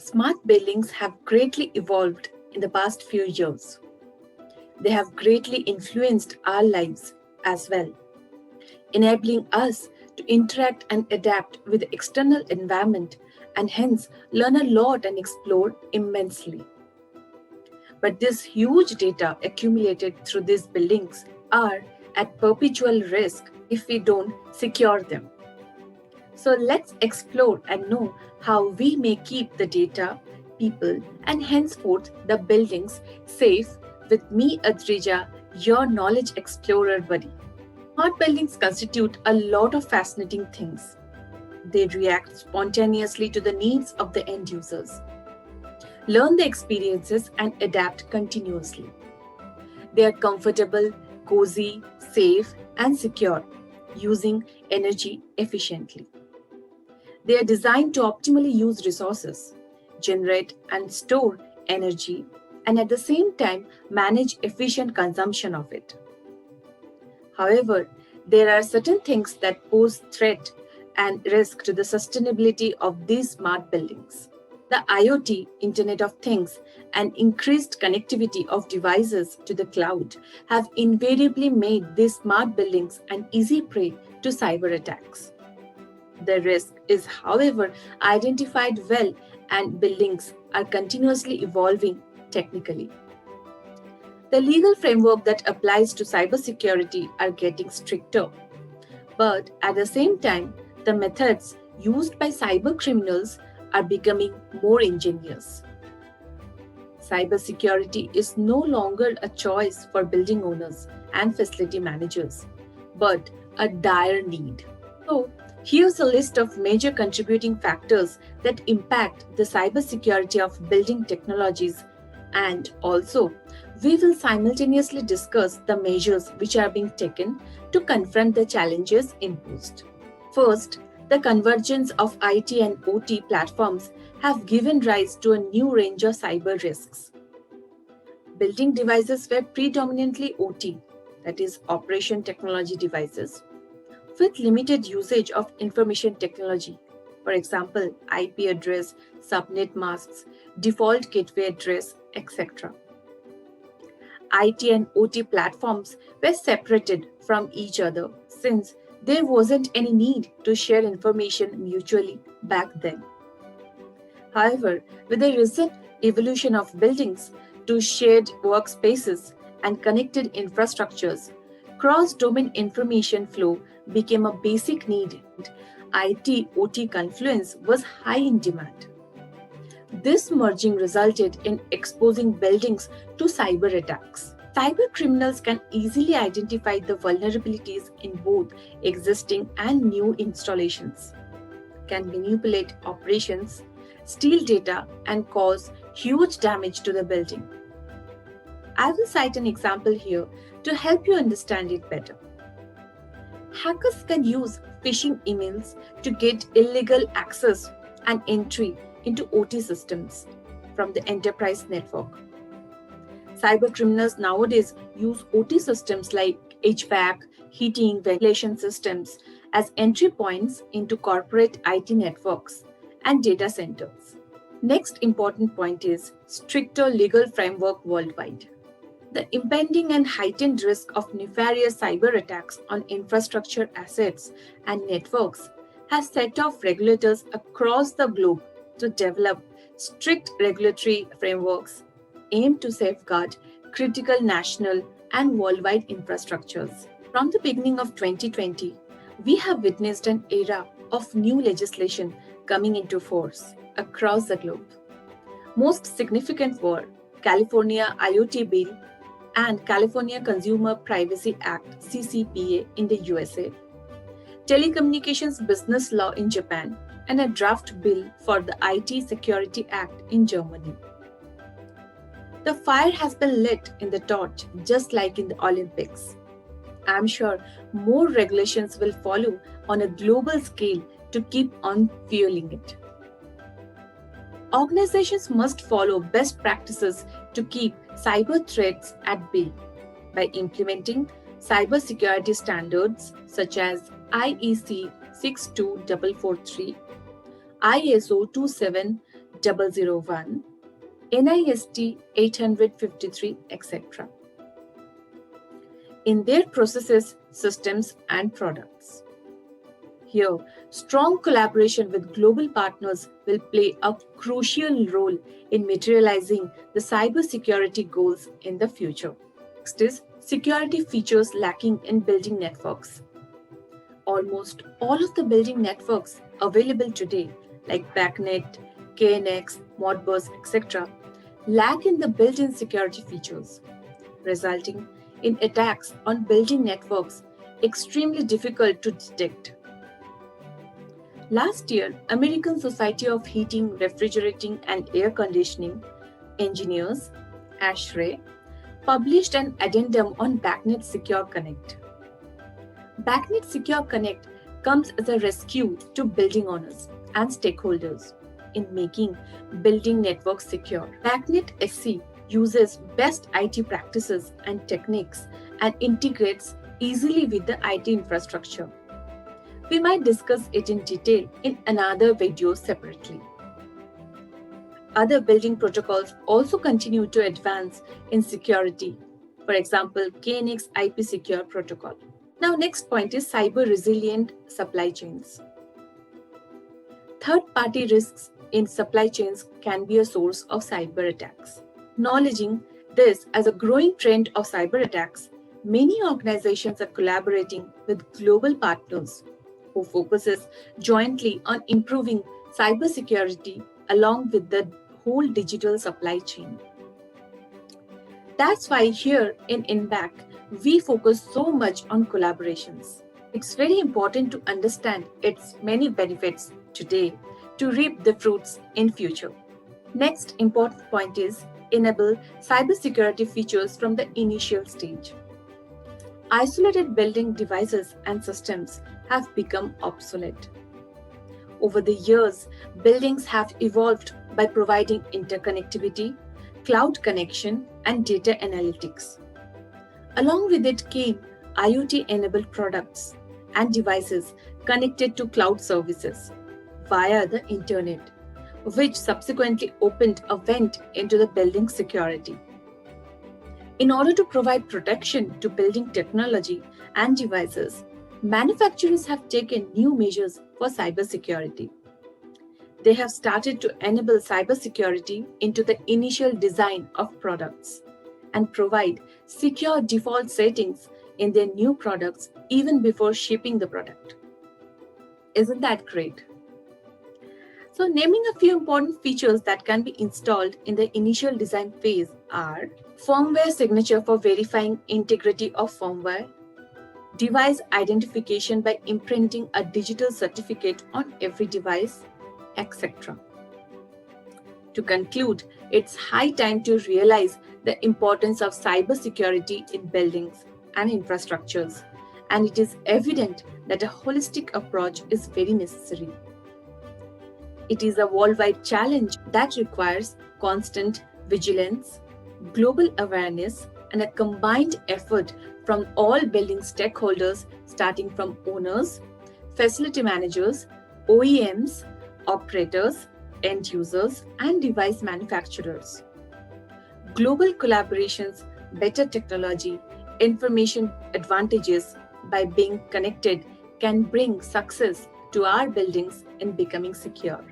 Smart buildings have greatly evolved in the past few years. They have greatly influenced our lives as well, enabling us to interact and adapt with the external environment and hence learn a lot and explore immensely. But this huge data accumulated through these buildings are at perpetual risk if we don't secure them. So let's explore and know how we may keep the data, people, and henceforth the buildings safe with me, Adrija, your knowledge explorer buddy. Smart buildings constitute a lot of fascinating things. They react spontaneously to the needs of the end users, learn the experiences, and adapt continuously. They are comfortable, cozy, safe, and secure, using energy efficiently. They are designed to optimally use resources, generate and store energy, and at the same time manage efficient consumption of it. However, there are certain things that pose threat and risk to the sustainability of these smart buildings. The IoT, Internet of Things, and increased connectivity of devices to the cloud have invariably made these smart buildings an easy prey to cyber attacks. The risk is, however, identified well and buildings are continuously evolving technically. The legal framework that applies to cybersecurity are getting stricter, but at the same time, the methods used by cyber criminals are becoming more ingenious. Cybersecurity is no longer a choice for building owners and facility managers, but a dire need. So, here's a list of major contributing factors that impact the cybersecurity of building technologies, and also we will simultaneously discuss the measures which are being taken to confront the challenges imposed. First, the convergence of IT and OT platforms have given rise to a new range of cyber risks. Building devices were predominantly OT, that is, operation technology devices, with limited usage of information technology, for example, IP address, subnet masks, default gateway address, etc. IT and OT platforms were separated from each other since there wasn't any need to share information mutually back then. However, with the recent evolution of buildings to shared workspaces and connected infrastructures, cross-domain information flow became a basic need. IT-OT confluence was high in demand. This merging resulted in exposing buildings to cyber attacks. Cyber criminals can easily identify the vulnerabilities in both existing and new installations, can manipulate operations, steal data, and cause huge damage to the building. I will cite an example here to help you understand it better. Hackers can use phishing emails to get illegal access and entry into OT systems from the enterprise network. Cyber criminals nowadays use OT systems like HVAC, heating, ventilation systems as entry points into corporate IT networks and data centers. Next important point is stricter legal framework worldwide. The impending and heightened risk of nefarious cyber attacks on infrastructure assets and networks has set off regulators across the globe to develop strict regulatory frameworks aimed to safeguard critical national and worldwide infrastructures. From the beginning of 2020, we have witnessed an era of new legislation coming into force across the globe. Most significant were California IoT Bill and California Consumer Privacy Act (CCPA) in the USA, Telecommunications Business Law in Japan, and a draft bill for the IT Security Act in Germany. The fire has been lit in the torch just like in the Olympics. I'm sure more regulations will follow on a global scale to keep on fueling it. Organizations must follow best practices to keep cyber threats at bay by implementing cybersecurity standards such as IEC 62443, ISO BU0016, NIST 853, etc. in their processes, systems, and products. Here, strong collaboration with global partners will play a crucial role in materializing the cybersecurity goals in the future. Next is security features lacking in building networks. Almost all of the building networks available today, like BACnet, KNX, Modbus, etc., lack in the built-in security features, resulting in attacks on building networks extremely difficult to detect. Last year, American Society of Heating, Refrigerating and Air Conditioning Engineers, ASHRAE, published an addendum on BACnet Secure Connect. BACnet Secure Connect comes as a rescue to building owners and stakeholders in making building networks secure. BACnet SC uses best IT practices and techniques and integrates easily with the IT infrastructure. We might discuss it in detail in another video separately. Other building protocols also continue to advance in security. For example, KNX IP Secure Protocol. Now, next point is cyber resilient supply chains. Third-party risks in supply chains can be a source of cyber attacks. Acknowledging this as a growing trend of cyber attacks, many organizations are collaborating with global partners who focuses jointly on improving cybersecurity along with the whole digital supply chain. That's why here in INBAC, we focus so much on collaborations. It's very important to understand its many benefits today to reap the fruits in future. Next important point is enable cybersecurity features from the initial stage. Isolated building devices and systems have become obsolete. Over the years, buildings have evolved by providing interconnectivity, cloud connection, and data analytics. Along with it came IoT-enabled products and devices connected to cloud services via the internet, which subsequently opened a vent into the building security. In order to provide protection to building technology and devices, manufacturers have taken new measures for cybersecurity. They have started to enable cybersecurity into the initial design of products and provide secure default settings in their new products even before shipping the product. Isn't that great? So, naming a few important features that can be installed in the initial design phase are firmware signature for verifying integrity of firmware, device identification by imprinting a digital certificate on every device, etc. To conclude, it's high time to realize the importance of cybersecurity in buildings and infrastructures, and it is evident that a holistic approach is very necessary. It is a worldwide challenge that requires constant vigilance, global awareness, and a combined effort from all building stakeholders, starting from owners, facility managers, OEMs, operators, end users, and device manufacturers. Global collaborations, better technology, information advantages by being connected can bring success to our buildings in becoming secure.